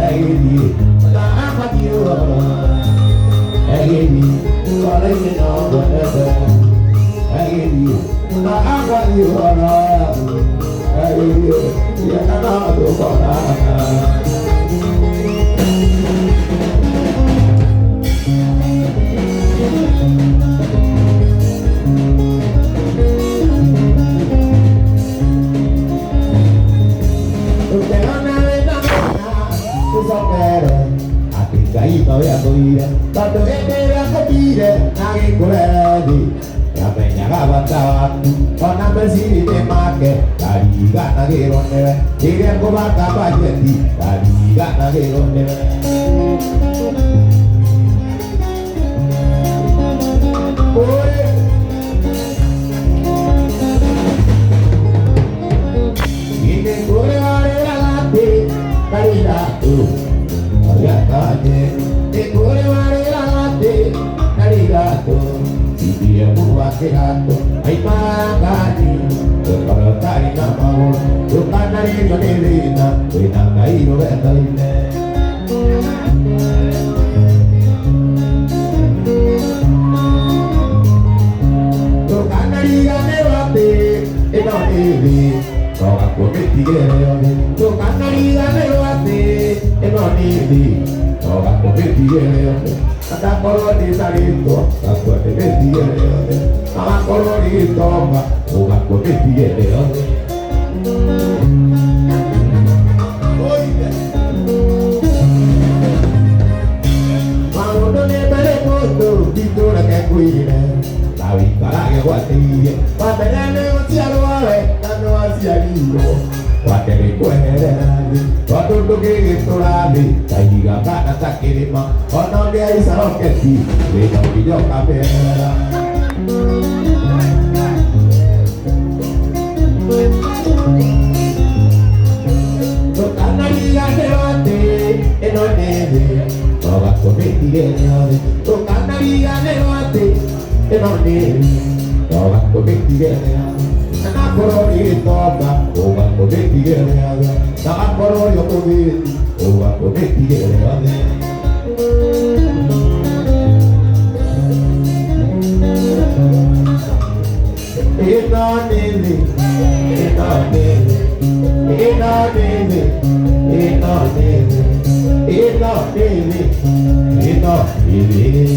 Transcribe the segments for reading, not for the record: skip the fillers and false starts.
Hey, ya na do kona. Caído ya tuire, tanto que te la copire, nadie corre, la peña gabata, con hambre si te maque, la liga nadie lo neve, y el cobarde payetti, la liga nadie lo neve. Y te corre vale la late, caridad tú. Te cuore mare la latte, arigato, si dia buah kehato, ai magani, kalau tari nama, bukan dari Indonesia, kita ngai lo betaline. Bukan dari Ganewati, Indonesia. Kau aku bertiga, bukan dari Ganewati, Indonesia. Kau aku bertiga, ada kolor di salito, aku ada bertiga, sama kolor di tombak, kau aku bertiga. Mau done bere moto, itu nak kuine, tahu kalau yang wati, watanya negosiasi wale, negosiasi lo. Wakere kueherani, watoto kitorani, taiga bana takirima, ono dia isaroketi, lino kijo kamera. Tokana liga nevate, eno neve, toga kometi genere. Tokana liga nevate, eno neve, toga kometi genere. Nak korori toba, oba kometi genere. Nak korori kometi, oba kometi genere. Eno neve, eno neve, eno neve, eno neve, eno neve, eno neve.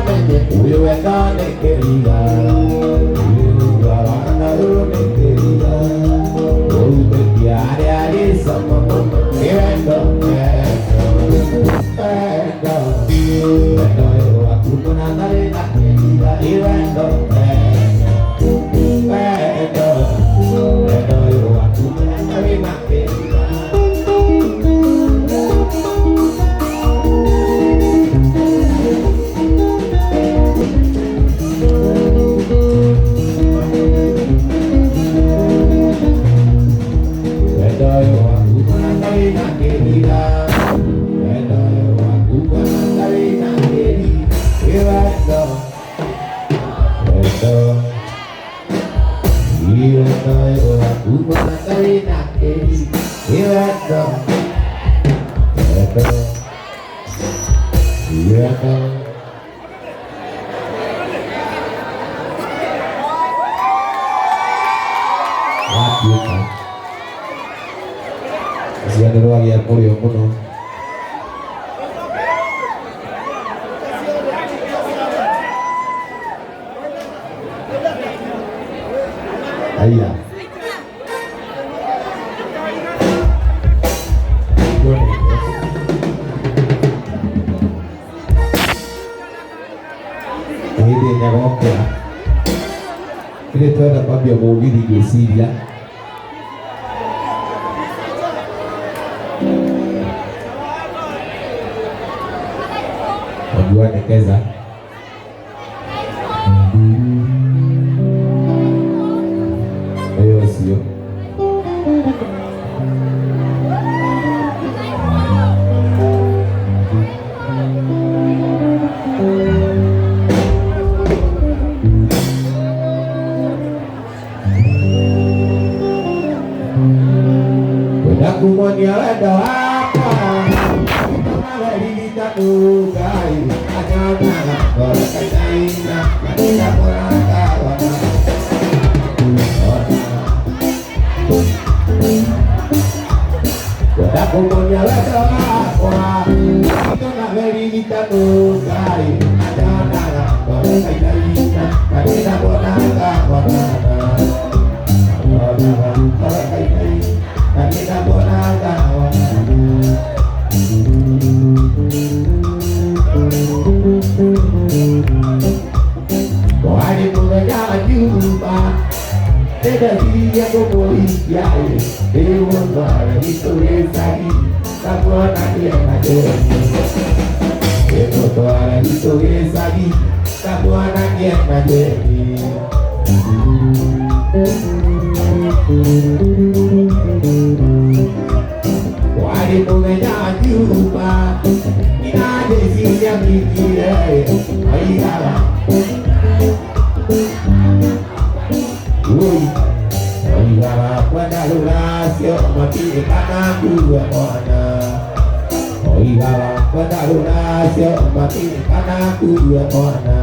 menye uyo wenda nekeriga ugarana uro nekeriga ube kiare ari sama kendo yo aku menangare nekeriga iwendo yo aku menangare nekeriga Masih ada lagi yang mulia penuh. Ayah. Ini dia ngomong ya. Ini tuh ada Pak Biamogi di Gesia. Dua nekeza ayo sio aku mau nyala apa aku punya ledawa, itu nak beri kita tukai, ada nara, kalau kita kita, kita boleh kalau kita boleh Wahai mulai jumpa, tidak dia kemuliaan, dewa bara itu resari, tak pernah dia ada. Dewa bara itu resari, tak pernah dia ada. Wahai mulai jumpa, tidak ada yang dikira, ayah. Oiga pada lunasio mati kana dua mana. Oiga pada lunasio mati kana dua mana.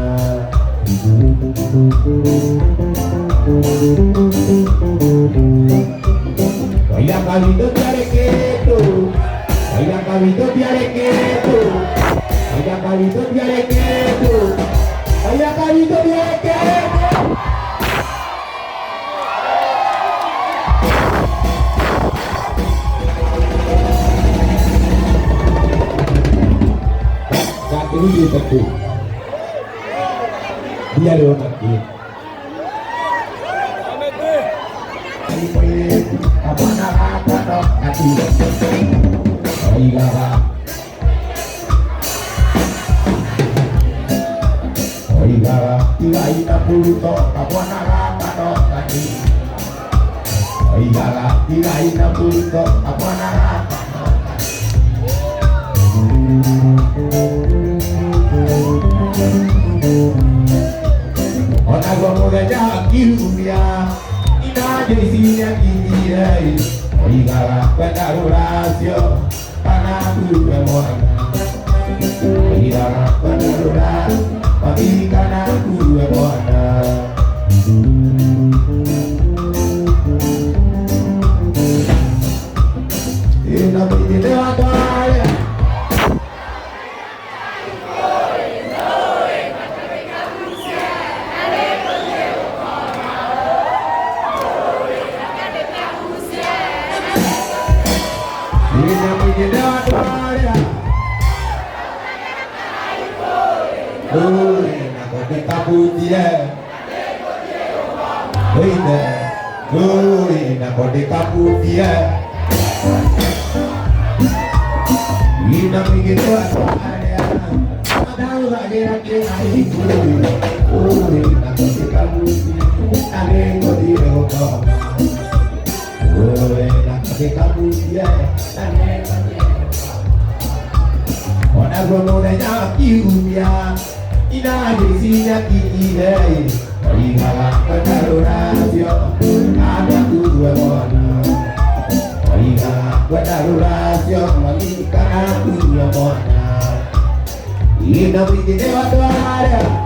Oiga kabito tiare keto. Oiga kabito tiare keto. Oiga kabito tiare keto. Oiga kabito tiare keto. Ini dia teguh. Dia ada orang ini. Apa nak dok hati? Oiga, oiga, tiga ita puluh apa nak dok hati? Oiga, tiga ita puluh apa nak? Ona gomo da jakiruya ina jesinya kirai oigala pada rasio pana buka moana oigala pada ras pagi kana buka moana ina bide ataya kote kabutie. Oine, oine kote kabutie. Ina mingine wakoarea, madau zagira kina ikulu. Oine kote kabutie, ane kote okoma. Oine kote kabutie, ane kote okoma. Ona gono de ya kiuya. Ina desinya kile, oiga kudarurazio, ada kuwe mona. Oiga kudarurazio, malika kuwe mona. Ina wiki de watu hare.